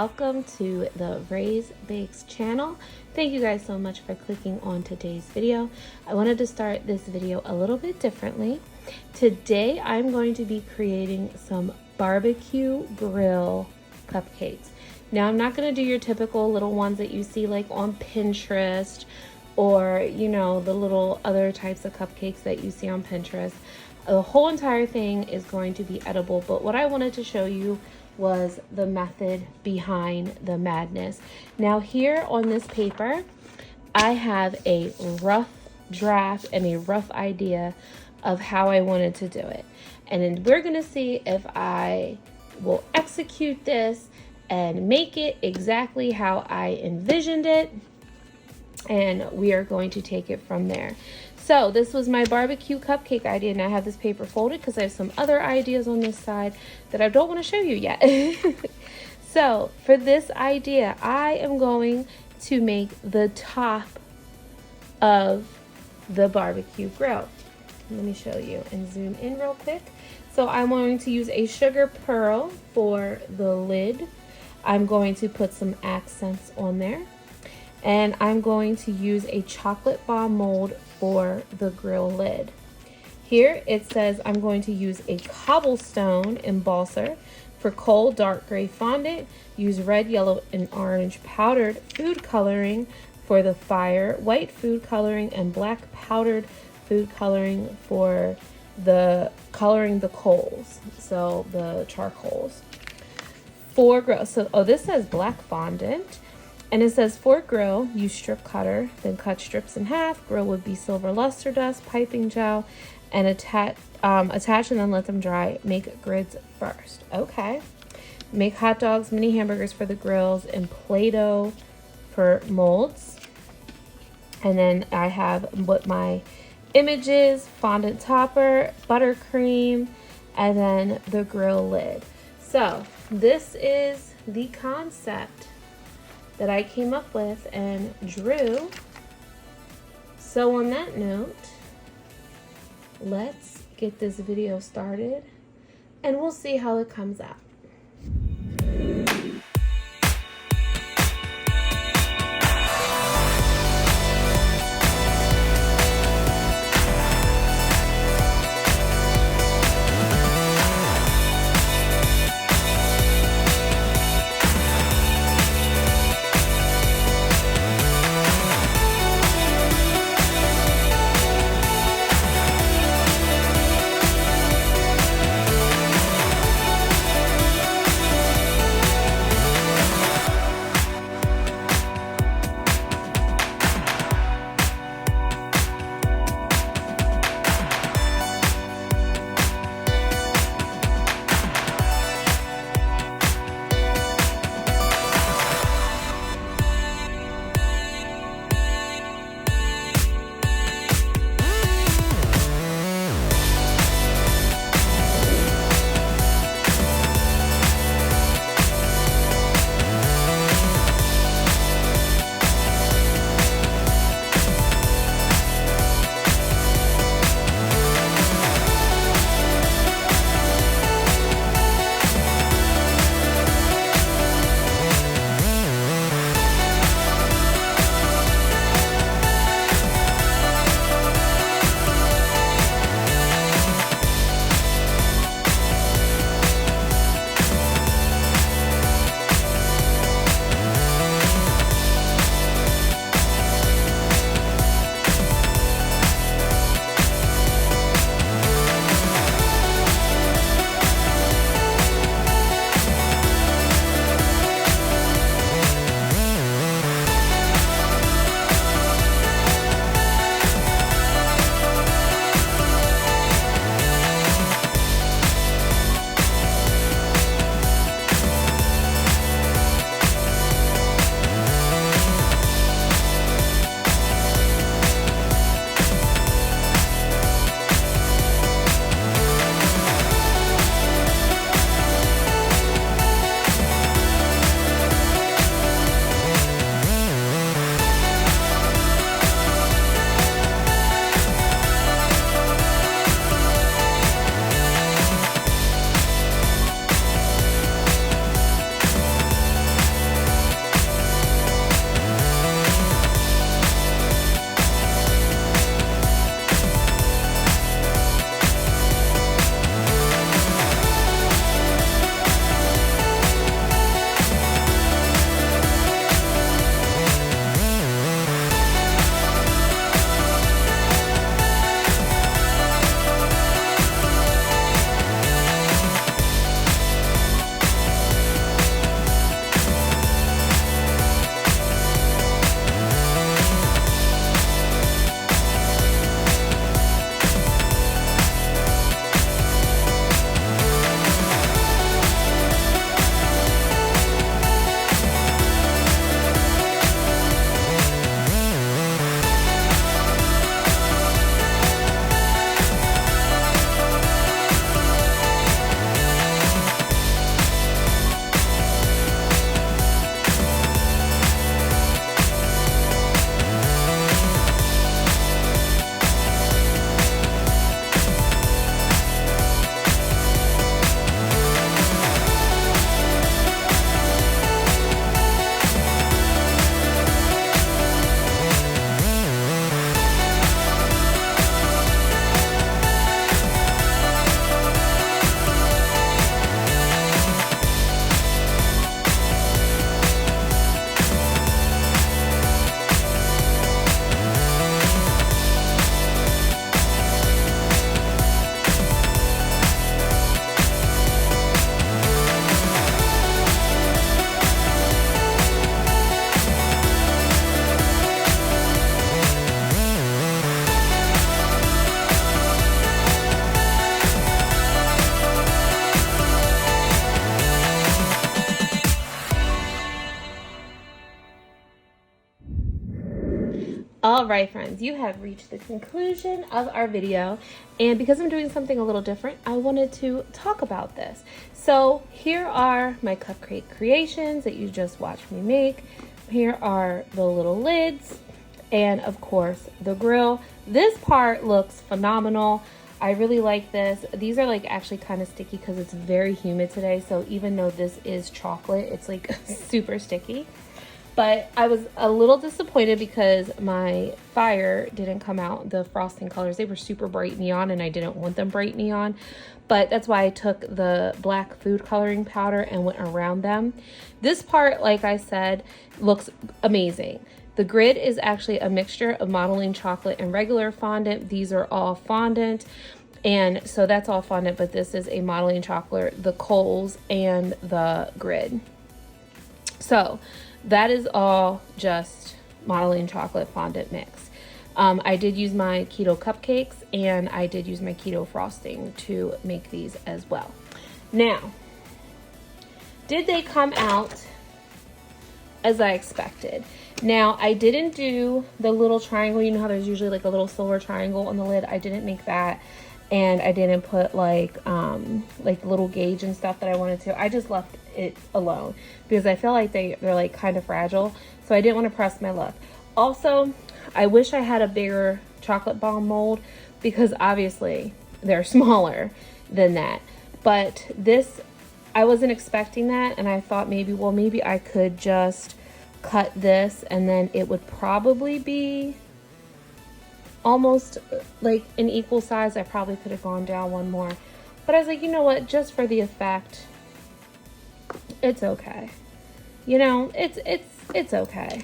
welcome to the Raise Bakes channel. Thank you guys so much for clicking on today's video. I wanted to start this video a little bit differently. Today I'm going to be creating some barbecue grill cupcakes. Now I'm not going to do your typical little ones that you see like on Pinterest or you know the little other types of cupcakes that you see on Pinterest. The whole entire thing is going to be edible, but what I wanted to show you was the method behind the madness. Now here on this paper, I have a rough draft and a rough idea of how I wanted to do it. And then we're gonna see if I will execute this and make it exactly how I envisioned it. And we are going to take it from there. So this was my barbecue cupcake idea, and I have this paper folded because I have some other ideas on this side that I don't want to show you yet. So for this idea, I am going to make the top of the barbecue grill. Let me show you and zoom in real quick. So I'm going to use a sugar pearl for the lid. I'm going to put some accents on there. And I'm going to use a chocolate bar mold for the grill lid. Here it says I'm going to use a cobblestone embosser for coal dark gray fondant. Use red, yellow, and orange powdered food coloring for the fire, white food coloring, and black powdered food coloring for the coloring the coals, so the charcoals. For grill, so this says black fondant. And it says for grill, use strip cutter, then cut strips in half. Grill would be silver luster dust, piping gel, and attach and then let them dry. Make grids first. Okay. Make hot dogs, mini hamburgers for the grills, and Play-Doh for molds. And then I have what my images, fondant topper, buttercream, and then the grill lid. So this is the concept that I came up with and drew. So on that note, let's get this video started and we'll see how it comes out. All right, friends, you have reached the conclusion of our video, and because I'm doing something a little different, I wanted to talk about this. So here are my cupcake creations that you just watched me make. Here are the little lids, and of course the grill. This part looks phenomenal. I really like this. These are like actually kind of sticky because it's very humid today, so even though this is chocolate, it's like super sticky. But I was a little disappointed because my fire didn't come out. The frosting colors, they were super bright neon and I didn't want them bright neon. But that's why I took the black food coloring powder and went around them. This part, like I said, looks amazing. The grid is actually a mixture of modeling chocolate and regular fondant. These are all fondant. And so that's all fondant, but this is a modeling chocolate, the coals and the grid. So that is all just modeling chocolate fondant mix. I did use my keto cupcakes and I did use my keto frosting to make these as well. Now, did they come out as I expected? Now, I didn't do the little triangle. You know how there's usually like a little silver triangle on the lid? I didn't make that. And I didn't put like little gauge and stuff that I wanted to. I just left it alone because I feel like they're like kind of fragile. So I didn't want to press my luck. Also, I wish I had a bigger chocolate bomb mold because obviously they're smaller than that. But this, I wasn't expecting that. And I thought maybe, well, maybe I could just cut this and then it would probably be almost like an equal size. I probably could have gone down one more, but I was like, you know what, just for the effect, it's okay. You know, it's okay.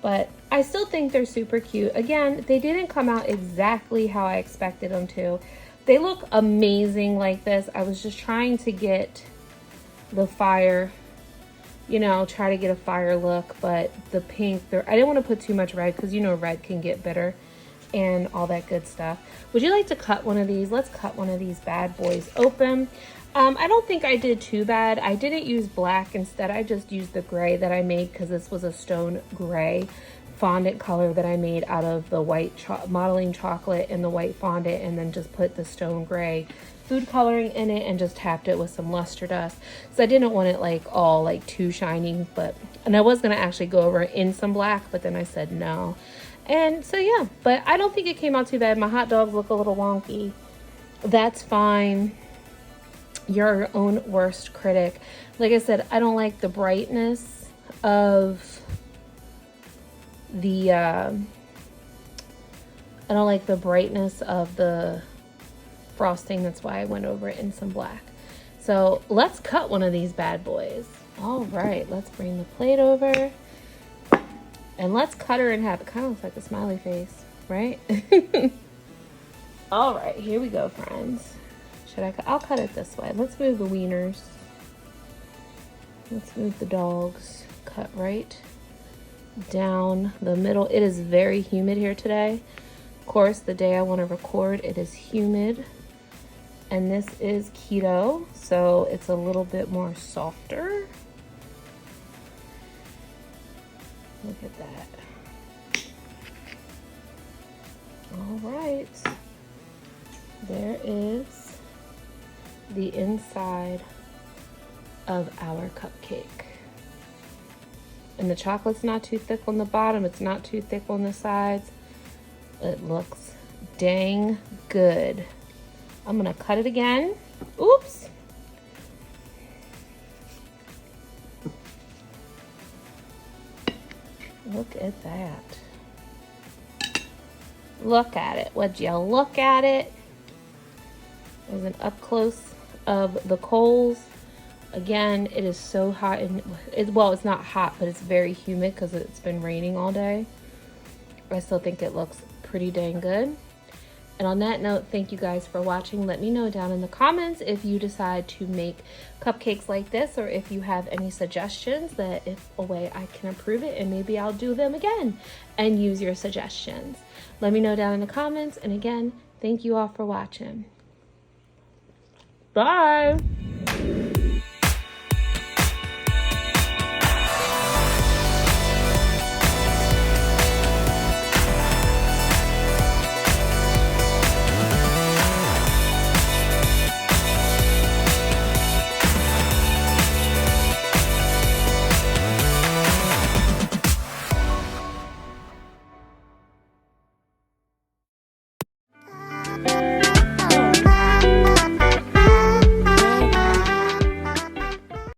But I still think they're super cute. Again, they didn't come out exactly how I expected them to. They look amazing like this. I was just trying to get the fire, you know, try to get a fire look, but the pink, I didn't want to put too much red because you know red can get bitter and all that good stuff. Would you like to cut one of these? Let's cut one of these bad boys open. I don't think I did too bad. I didn't use black. Instead, I just used the gray that I made because this was a stone gray fondant color that I made out of the white modeling chocolate and the white fondant, and then just put the stone gray food coloring in it and just tapped it with some luster dust. So I didn't want it like all like too shiny, and I was gonna actually go over in some black, but then I said no. And so yeah, but I don't think it came out too bad. My hot dogs look a little wonky. That's fine. You're your own worst critic. Like I said, I don't like the brightness of the frosting. That's why I went over it in some black. So let's cut one of these bad boys. All right, let's bring the plate over. And let's cut her in half. It kind of looks like a smiley face, right? All right, here we go, friends. I'll cut it this way. Let's move the wieners. Let's move the dogs. Cut right down the middle. It is very humid here today. Of course, the day I want to record, it is humid. And this is keto, so it's a little bit more softer. Look at that. All right. There is the inside of our cupcake. And the chocolate's not too thick on the bottom. It's not too thick on the sides. It looks dang good. I'm gonna cut it again. Oops. Look at that. Look at it. Would you look at it? There's an up close of the coals. Again, it is so hot, and well, it's not hot, but it's very humid because it's been raining all day. I still think it looks pretty dang good. And on that note, thank you guys for watching. Let me know down in the comments if you decide to make cupcakes like this, or if you have any suggestions that if a way I can improve it, and maybe I'll do them again and use your suggestions. Let me know down in the comments. And again, thank you all for watching. Bye.